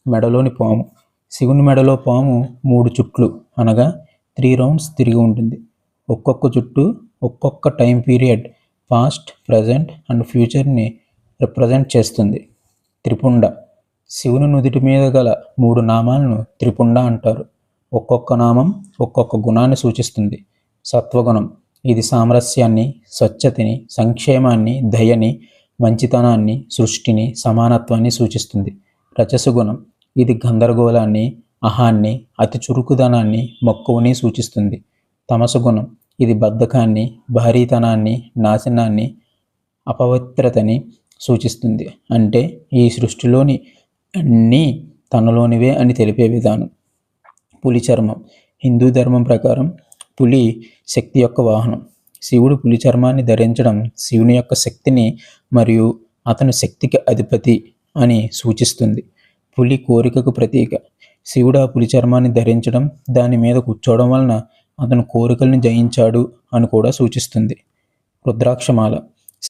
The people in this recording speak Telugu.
మెడలోని పాము. శివుని మెడలో పాము 3 చుట్లు అనగా 3 రౌండ్స్ తిరిగి ఉంటుంది. ఒక్కొక్క చుట్టు ఒక్కొక్క time period, past, present and ఫ్యూచర్ని రిప్రజెంట్ చేస్తుంది. త్రిపుండ. శివుని నుదిటి మీద గల 3 నామాలను త్రిపుండ అంటారు. ఒక్కొక్క నామం ఒక్కొక్క గుణాన్ని సూచిస్తుంది. సత్వగుణం. ఇది సామరస్యాన్ని, స్వచ్ఛతని, సంక్షేమాన్ని, దయని, మంచితనాన్ని, సృష్టిని, సమానత్వాన్ని సూచిస్తుంది. రజసగుణం. ఇది గందరగోళాన్ని, అహాన్ని, అతి చురుకుదనాన్ని, మక్కువని సూచిస్తుంది. తమసగుణం. ఇది బద్ధకాన్ని, భారీతనాన్ని, నాశనాన్ని, అపవిత్రతని సూచిస్తుంది. అంటే ఈ సృష్టిలోని అన్నీ తనలోనివే అని తెలిపే విధానం. పులి చర్మం. హిందూ ధర్మం ప్రకారం పులి శక్తి యొక్క వాహనం. శివుడు పులి చర్మాన్ని ధరించడం శివుని యొక్క శక్తిని మరియు అతను శక్తికి అధిపతి అని సూచిస్తుంది. పులి కోరికకు ప్రతీక. శివుడు ఆ పులి చర్మాన్ని ధరించడం, దాని మీద కూర్చోవడం వలన అతను కోరికలను జయించాడు అని కూడా సూచిస్తుంది. రుద్రాక్షమాల.